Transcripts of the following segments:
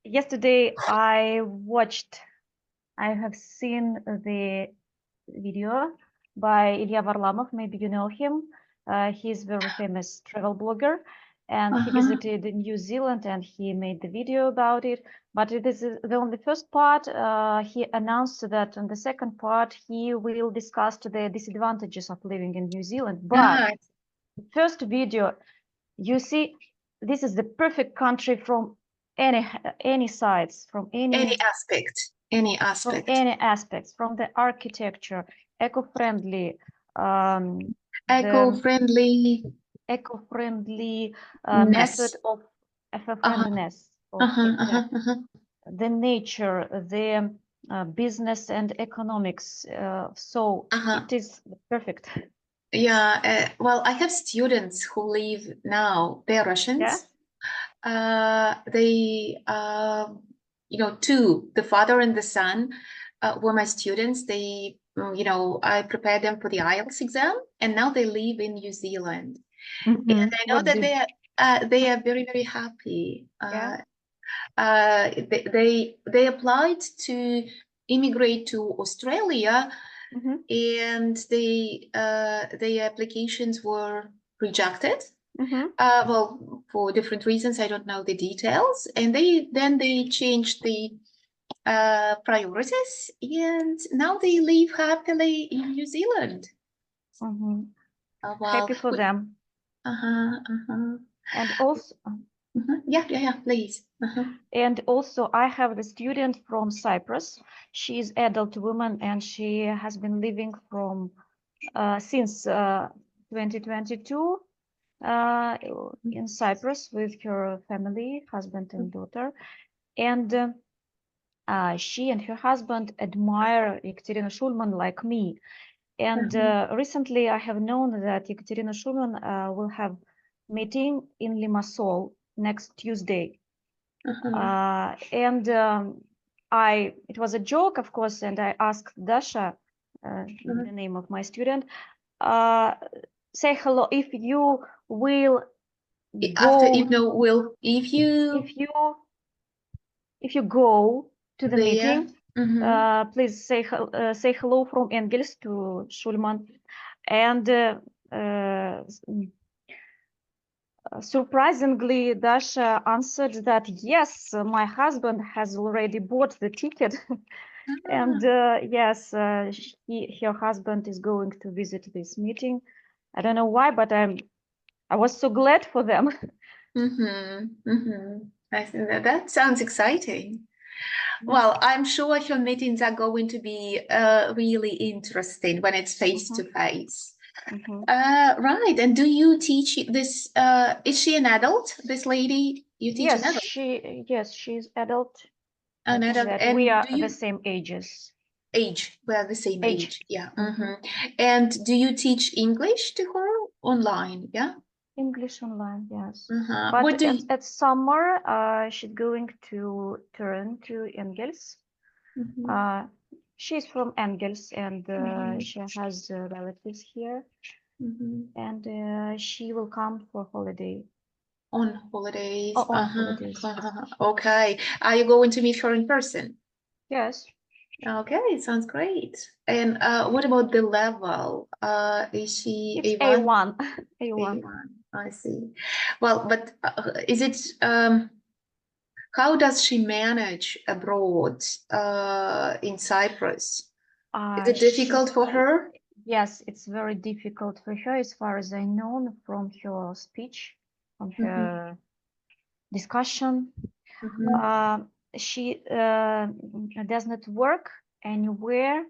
Yesterday I have seen the video by Ilya Varlamov. Maybe you know him. He's a very famous travel blogger, and he visited New Zealand and he made the video about it. But it is the only first part. He announced that on the second part he will discuss the disadvantages of living in New Zealand. But the first video, you see, this is the perfect country from any sides, from any aspect, from any aspects, from the architecture, eco-friendly, eco-friendly method of eco-friendliness, the nature, the business and economics. So it is perfect. Yeah, well, I have students who live now. They're Russians. Yeah. They, you know, two, the father and the son, were my students. They, you know, I prepared them for the IELTS exam, and now they live in New Zealand. And I know that they are very, very happy. They applied to immigrate to Australia, and their applications were rejected. Well, for different reasons, I don't know the details. And they changed the priorities, and now they live happily in New Zealand. Happy for them. And also, yeah, please. And also, I have a student from Cyprus. She's adult woman, and she has been living from since 2022 in Cyprus with her family, husband and daughter. And she and her husband admire Ekaterina Shulman like me. And recently, I have known that Ekaterina Shulman will have meeting in Limassol next Tuesday. And it was a joke, of course, and I asked Dasha, the name of my student, say hello if you will go. If you go to the meeting, please say hello from Engels to Schulman. And surprisingly, Dasha answered that yes, my husband has already bought the ticket, and yes, her husband is going to visit this meeting. I don't know why, but I was so glad for them. I think that sounds exciting. Well, I'm sure your meetings are going to be really interesting when it's face to face. Right. And do you teach this? Is she an adult? This lady you teach? Yes, an adult? she's adult. An adult. And we are the same ages. We are the same age. Yeah. And do you teach English to her online? Yeah. English online, yes. But at summer, she's going to turn to Engels. She's from Engels, and she has relatives here. And she will come for holiday. On holidays. On holidays. Okay. Are you going to meet her in person? Yes. Okay, sounds great. And what about the level? Is she it's A1? A1. I see. Well, but is it how does she manage abroad in Cyprus? Is it difficult for her? Yes, it's very difficult for her, as far as I know from her speech, from her discussion. She does not work anywhere,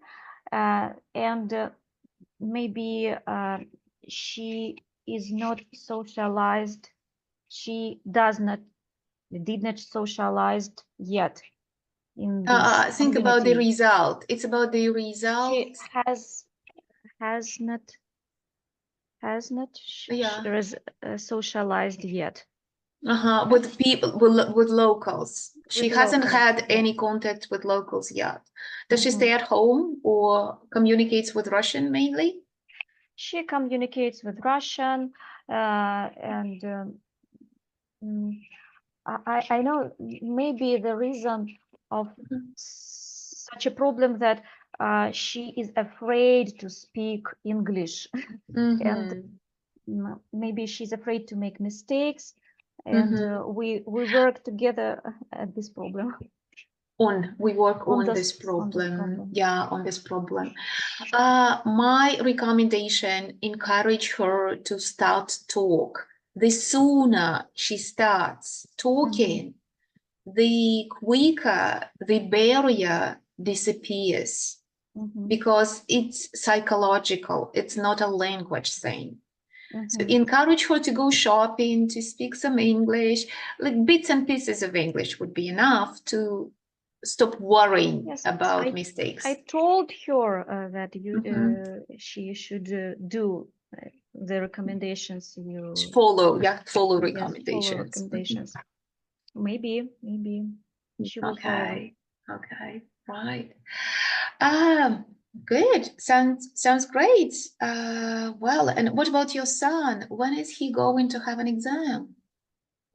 and maybe she is not socialized. She did not socialized yet. In this think about the result. It's about the result. She has not socialized yet. With people, with locals. She hasn't had any contact with locals yet. Does she stay at home or communicates with Russian mainly? She communicates with Russian, and I know maybe the reason of such a problem that she is afraid to speak English and maybe she's afraid to make mistakes, and we work together at this problem. We work on this problem. Yeah, on this problem. My recommendation, encourage her to start talk. The sooner she starts talking, the quicker the barrier disappears, because it's psychological, it's not a language thing. So encourage her to go shopping, to speak some English, like bits and pieces of English would be enough to stop worrying about mistakes. I told her that she should do the recommendations you follow recommendations. Follow recommendations. Maybe she will follow. Okay, right. Good. Sounds great. Well, and what about your son? When is he going to have an exam?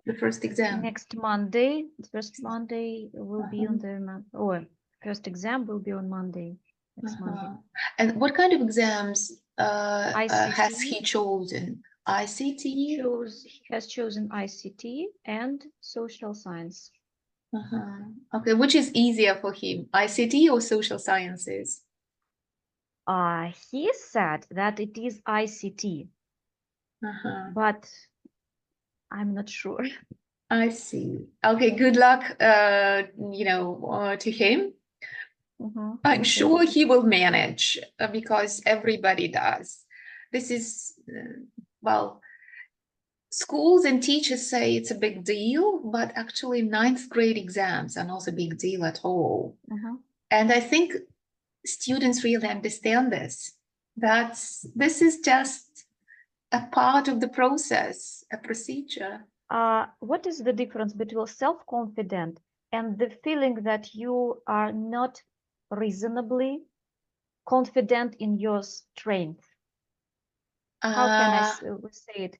The first exam? Next Monday. The first Monday will be on the first exam will be on Monday. Next Monday. And what kind of exams has he chosen? ICT? He has chosen ICT and social science. Okay, which is easier for him, ICT or social sciences? He said that it is ICT, but I'm not sure. I see. Okay, good luck, to him. I'm sure he will manage, because everybody does. This is, well, schools and teachers say it's a big deal, but actually 9th grade exams are not a big deal at all. And I think students really understand this. This is just a part of the process, a procedure. What is the difference between self-confident and the feeling that you are not reasonably confident in your strength? How can I say it?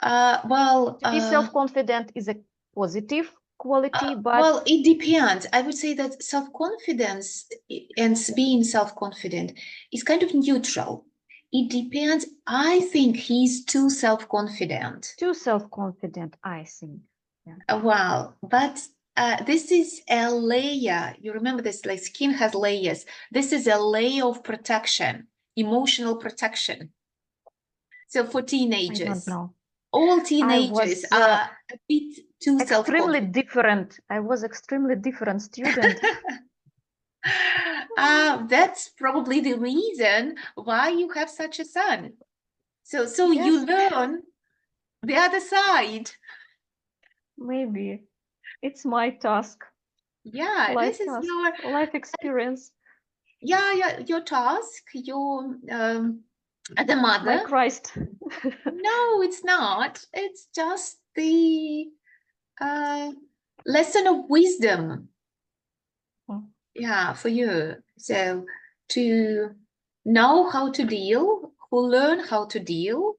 Well, to be self-confident is a positive quality, but well, it depends. I would say that self-confidence and being self-confident is kind of neutral. It depends. I think he's too self-confident. Too self-confident, I think. Well, but this is a layer. You remember this, like skin has layers. This is a layer of protection, emotional protection. So for teenagers, I don't know. All teenagers are a bit too self-confident. Different. I was extremely different student. That's probably the reason why you have such a son. So yes. You learn the other side. Maybe it's my task. Yeah, this is your life experience. Yeah, your task, your the mother. My Christ. No, it's not. It's just the lesson of wisdom. Yeah, for you. So to know how to deal, learn how to deal,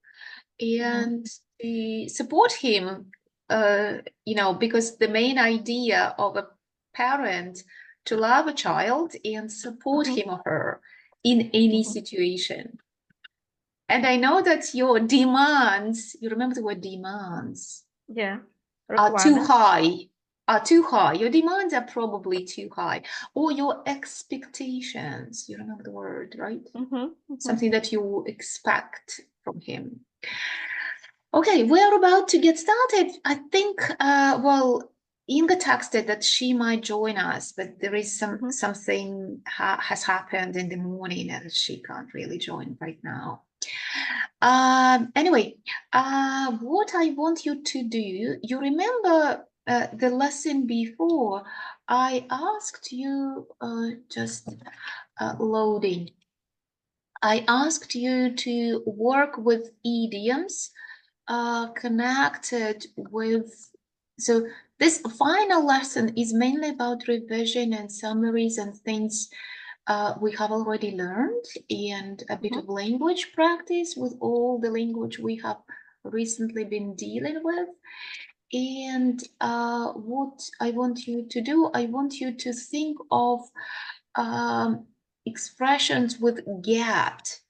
and to support him, because the main idea of a parent to love a child and support him or her in any situation. And I know that your demands, you remember the word demands? Yeah. Are too high. Your demands are probably too high, or your expectations. You remember the word, right? Something that you expect from him. Okay, we're about to get started. I think, Inga texted that she might join us, but there is something has happened in the morning and she can't really join right now. Anyway, what I want you to do, you remember the lesson before, I asked you, just loading. I asked you to work with idioms connected with, so this final lesson is mainly about revision and summaries and things we have already learned, and a bit of language practice with all the language we have recently been dealing with. And what I want you to do, I want you to think of expressions with get.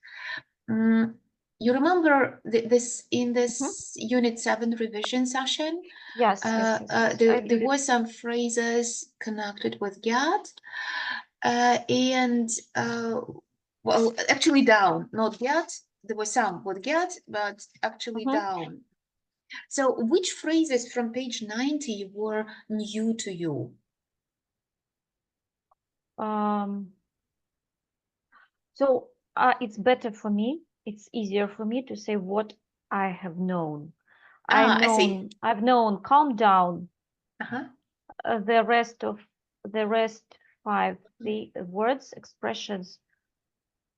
You remember this in this Unit 7 revision session? Yes, yes, I There did it. were some phrases connected with get, and well, actually down, not get. There were some with get, but actually down. So which phrases from page 90 were new to you? So it's better for me. It's easier for me to say what I have known. I see. I've known calm down. Uh-huh. The rest 5 the words, expressions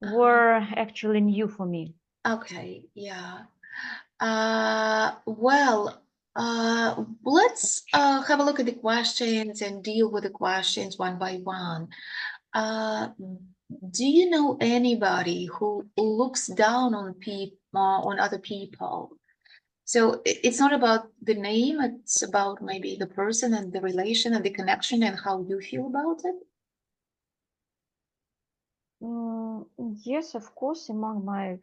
were actually new for me. Okay, yeah. Well, let's have a look at the questions and deal with the questions one by one. Do you know anybody who looks down on on other people? So it's not about the name, it's about maybe the person and the relation and the connection and how you feel about it. Yes, of course, among my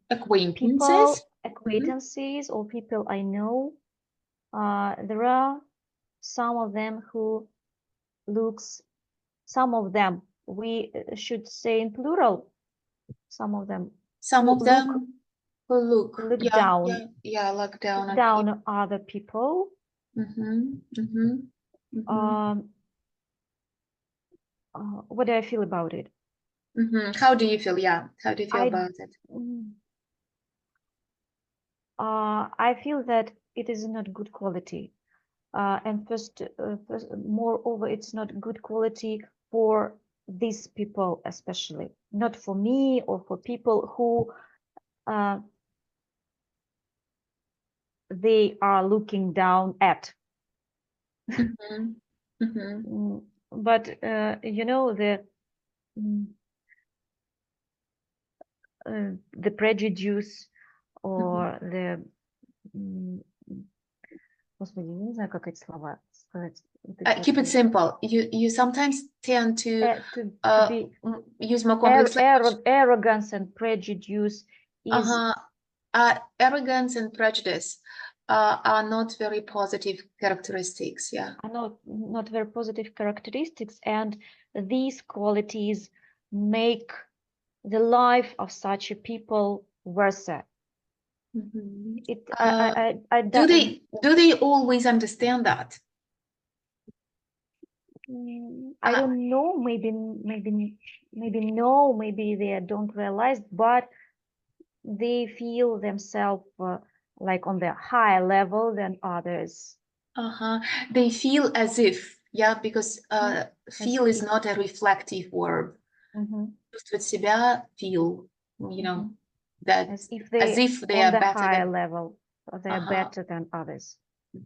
Acquaintances. acquaintances or people I know, there are some of them who some of them, we should say in plural, some of them Some who of them who look down look down on down on other people. What do I feel about it? How do you feel? Yeah, how do you feel about it? I feel that it is not good quality. And moreover, it's not good quality for these people, especially not for me or for people who they are looking down at. But you know, the prejudice or the Господи, я не знаю, как эти слова сказать. Keep it simple. You sometimes tend to be use more complex arrogance and prejudice is arrogance and prejudice are not very positive characteristics. Yeah, are not very positive characteristics, and these qualities make the life of such a people worse. Do they always understand that? I don't know. Maybe no. Maybe they don't realize, but they feel themselves like on the higher level than others. They feel as if, yeah, because feel is not a reflective verb. Чувствовать себя, feel, you know, that as if they are better higher than level, they are better than others.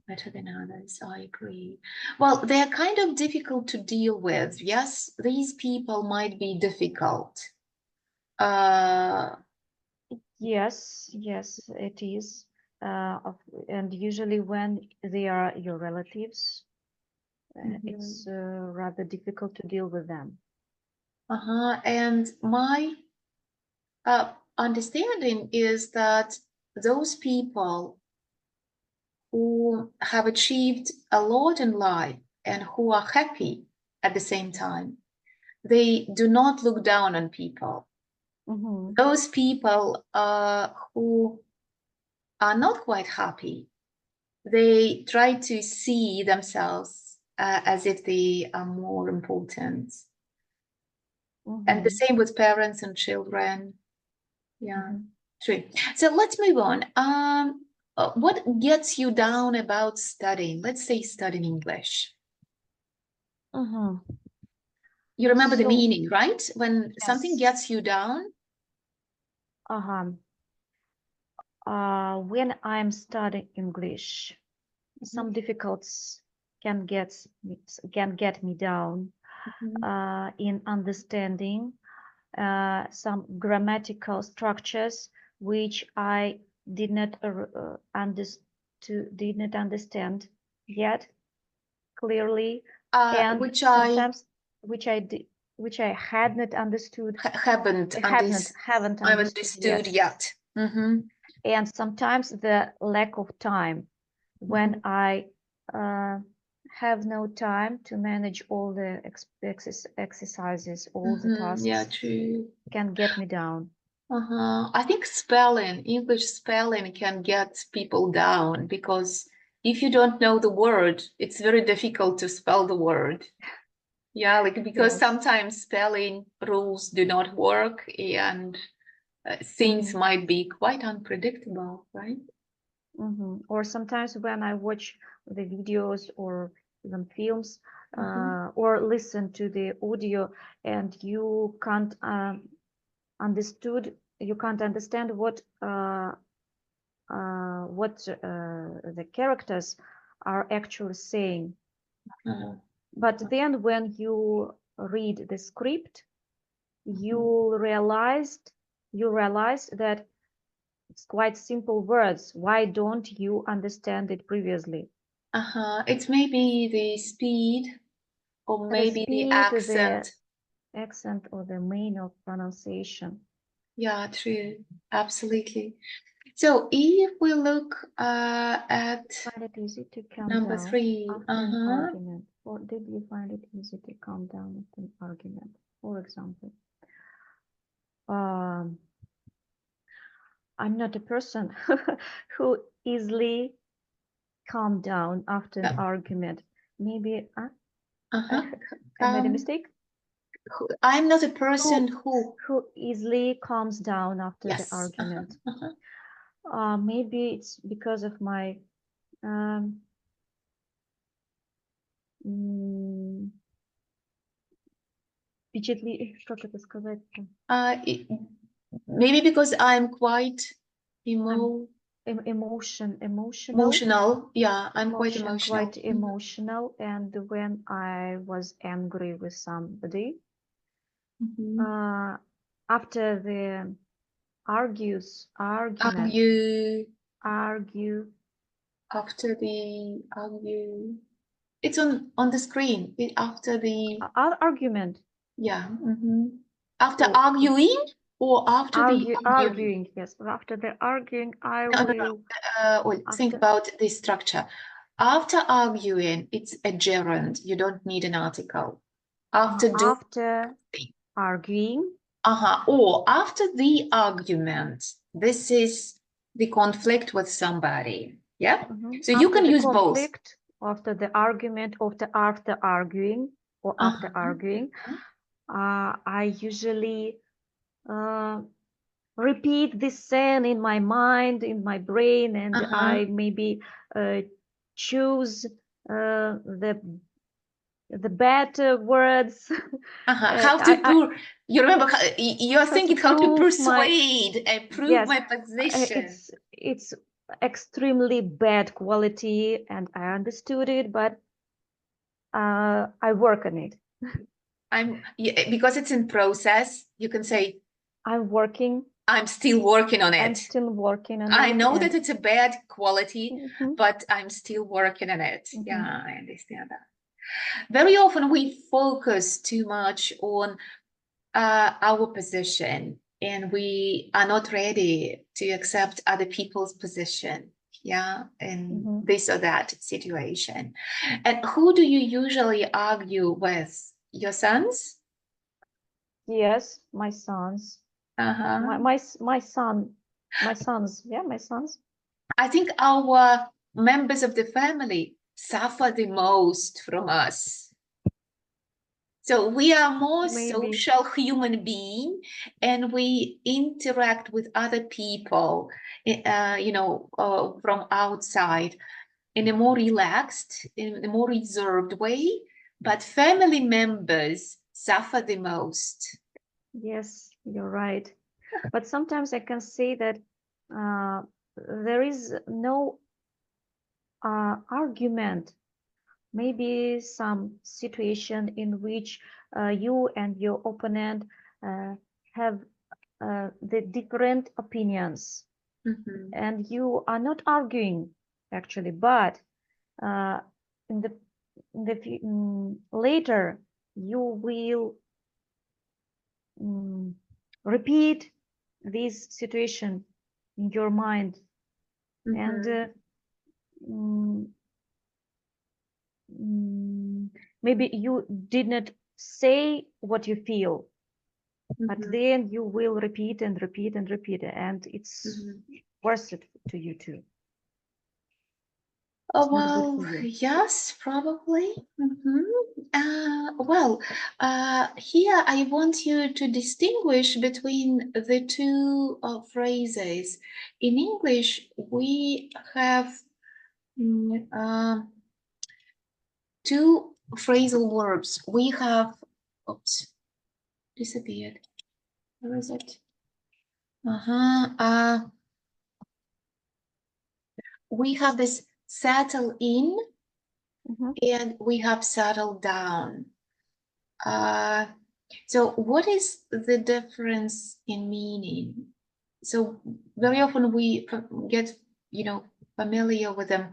Better than others, I agree. Well, they're kind of difficult to deal with. Yes, these people might be difficult. Yes, it is. And usually when they are your relatives, it's rather difficult to deal with them. And my understanding is that those people who have achieved a lot in life and who are happy at the same time, they do not look down on people. Those people who are not quite happy, they try to see themselves as if they are more important. And the same with parents and children. Yeah, true. So let's move on. What gets you down about studying? Let's say studying English. You remember the meaning, right? When something gets you down? When I'm studying English, some difficulties can get me down in understanding some grammatical structures which I did not understand yet clearly, and which sometimes which I had not understood, haven't haven't understood yet. Mm-hmm. And sometimes the lack of time, when I have no time to manage all the exercises, all the tasks. Yeah, true. Can get me down. I think English spelling can get people down, because if you don't know the word, it's very difficult to spell the word. Yeah, like, because Yes. sometimes spelling rules do not work, and things might be quite unpredictable, right? Or sometimes when I watch the videos or even films, or listen to the audio, and you can't understand what the characters are actually saying. But then when you read the script, you realize that it's quite simple words. Why don't you understand it previously? It's maybe the speed, or maybe the accent. The accent or the manner of pronunciation. Yeah, true. Absolutely. So if we look at find it easy to calm number down 3, after an argument, or did you find it easy to calm down after an argument? For example, I'm not a person who easily calm down after an argument. Maybe I made a mistake. I'm not a person who easily calms down after the argument. Maybe it's because of my что это сказать-то? Maybe because I'm quite emotional. Yeah, I'm quite emotional. Quite emotional, and when I was angry with somebody, after the argument, after the argue, it's on the screen. After the argument. Yeah. After arguing, or after the arguing? Yes, after the arguing, I will. Think about this structure. After arguing, it's a gerund. You don't need an article. After arguing. Or after the argument. This is the conflict with somebody. Yeah. So you can use both. After the argument, after arguing, or after arguing, I usually repeat this scene in my mind, in my brain, and I maybe choose the bad words. How to you remember? You're thinking how to persuade and prove my position. It's extremely bad quality, and I understood it, but I work on it. Because it's in process. You can say, I'm still working on it. I know that it's a bad quality, but I'm still working on it. Yeah, I understand that. Very often we focus too much on our position, and we are not ready to accept other people's position. Yeah, in this or that situation. And who do you usually argue with? Your sons? Yes, my sons. My sons. Yeah, my sons. I think our members of the family suffer the most from us. So we are more social human being, and we interact with other people, from outside in a more relaxed, in a more reserved way. But family members suffer the most. Yes, you're right. But sometimes I can say that there is no argument. Maybe some situation in which you and your opponent have the different opinions. and you are not arguing actually, but in the later you will repeat this situation in your mind, and maybe you did not say what you feel, but then you will repeat and repeat and repeat, and it's worth it to you too. Oh, well, yes, probably. Well, here I want you to distinguish between the two phrases. In English, we have two phrasal verbs. We have, oops, disappeared. Where is it? We have this settle in, and we have settle down. So what is the difference in meaning? So very often we get, familiar with them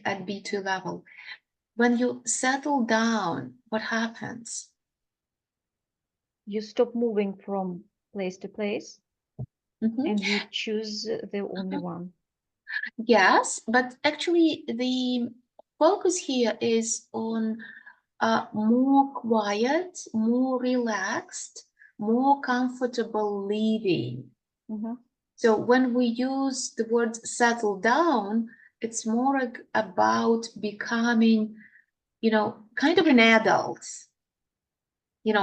at B2 level. When you settle down, what happens? You stop moving from place to place, and you choose the only one. Yes, but actually the focus here is on more quiet, more relaxed, more comfortable living. So when we use the word settle down, it's more about becoming, kind of an adult,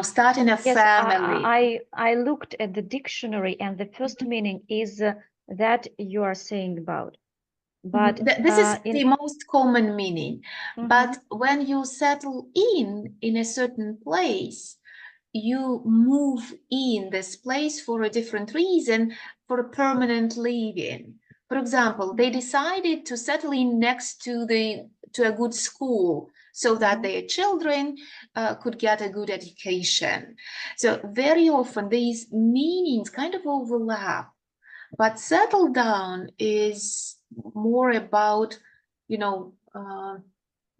starting a family. I looked at the dictionary, and the first meaning is that you are saying about. But this is the most common meaning. But when you settle in a certain place, you move in this place for a different reason, for a permanent living. For example, they decided to settle in next to a good school so that their children could get a good education. So very often these meanings kind of overlap, but settle down is more about,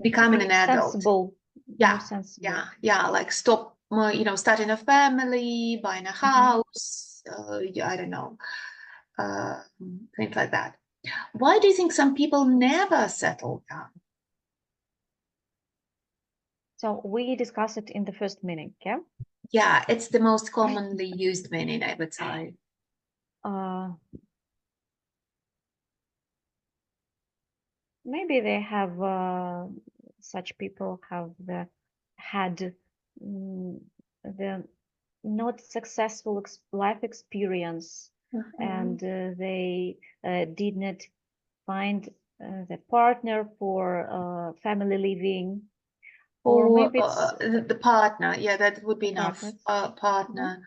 becoming an adult. Sensible. Yeah, yeah, like stop, starting a family, buying a house, I don't know, things like that. Why do you think some people never settle down? So we discussed it in the first meaning, yeah? Yeah, it's the most commonly used meaning, I would say. Maybe they have such people have had the not successful life experience, and they did not find the partner for family living, or maybe it's the partner. Yeah, that would be enough. Partner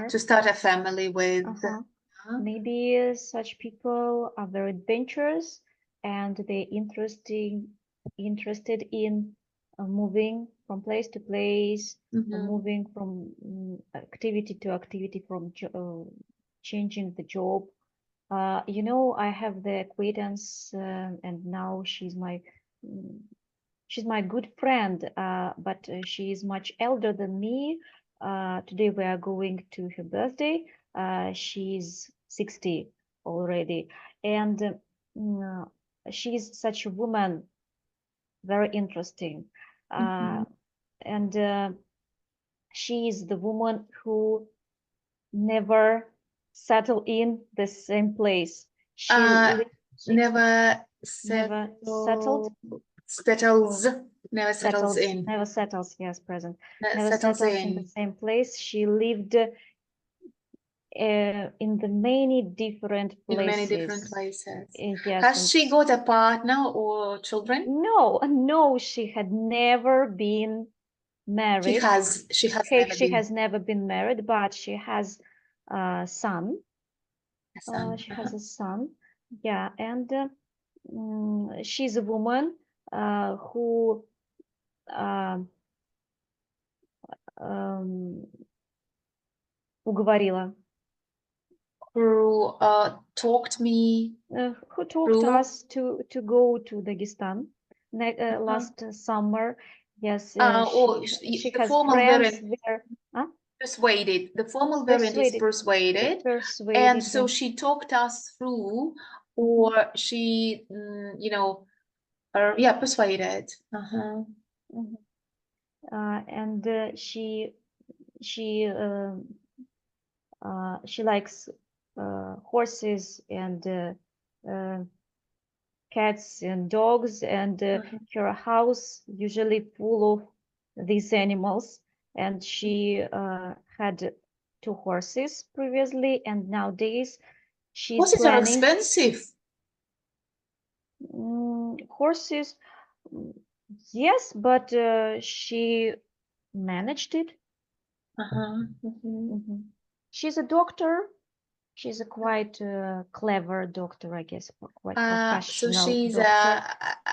to start a family with. Maybe such people are very adventurous, and they're interested in moving from place to place, moving from activity to activity, from changing the job. I have the acquaintance, and now she's my good friend, but she is much elder than me. Today we are going to her birthday. She's 60 already, and she's such a woman, very interesting. And she is the woman who never settle in the same place. She never settled. Never settles in. Never settles, yes, present. Never settles in the same place. She lived in the many different places. In many different places. Yes. Has she got a partner or children? No, she had never been married. She has never been married, but she has a son. She has a son. Yeah, and she's a woman who уговорила who talked me who talked through. us to go to Dagestan last summer. Yes, she The has formal friends variant there. Huh? persuaded. The formal variant is persuaded. And so yeah. she talked us through, or she, you know, yeah, persuaded. And she likes horses and cats and dogs, and her house usually full of these animals. And she had 2 horses previously, and nowadays she's Horses are planning. expensive. Horses, yes, but she managed it. She's a doctor. She's a quite clever doctor, I guess, quite professional. So she's doctor.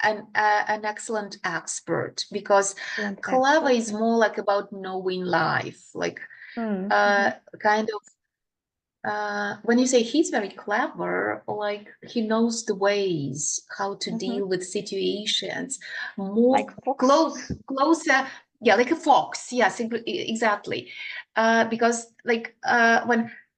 an excellent expert, because Excellent clever expert, is more like about knowing life, like kind of. When you say he's very clever, like he knows the ways how to deal with situations, more like closer, yeah, like a fox. Yes, exactly. Because like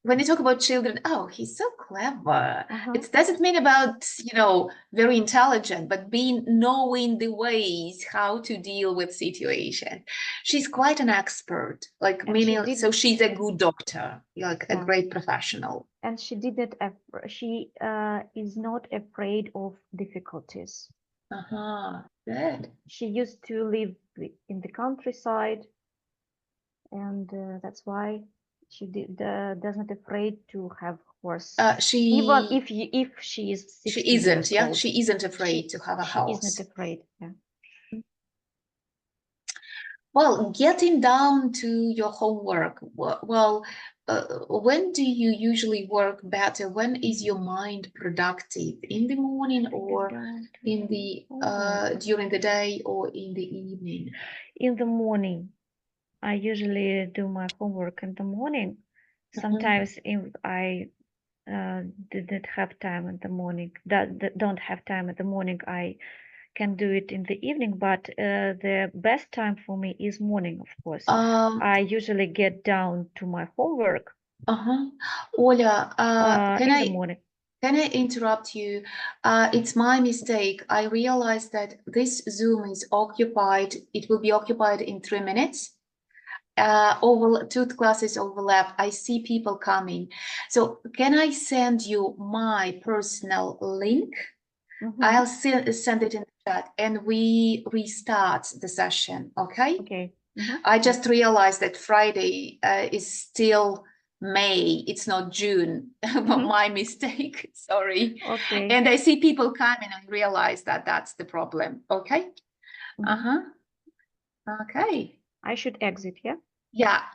when you talk about children, oh, he's so clever. It doesn't mean about, you know, very intelligent, but knowing the ways how to deal with situations. She's quite an expert, like meaning, so she's a good doctor, like a great professional. And she didn't. She is not afraid of difficulties. Good. She used to live in the countryside, and that's why she doesn't afraid to have horse. Even if she is 60 she isn't, years old. she isn't afraid to have a house. She isn't afraid, yeah. Well, getting down to your homework, well, when do you usually work better? When is your mind productive? In the morning, or in the during the day, or in the evening? In the morning. I usually do my homework in the morning. Sometimes if I didn't have time in the morning, don't have time in the morning, I can do it in the evening, but the best time for me is morning, of course. I usually get down to my homework. Oля, Can I interrupt you? It's my mistake. I realized that this Zoom is occupied. It will be occupied in 3 minutes. Two classes overlap. I see people coming. So can I send you my personal link? I'll send it in the chat, and we restart the session, okay? Okay. I just realized that Friday is still May, it's not June. My mistake, sorry. Okay. And I see people coming, and realize that that's the problem, okay? Okay. I should exit, yeah? Yeah.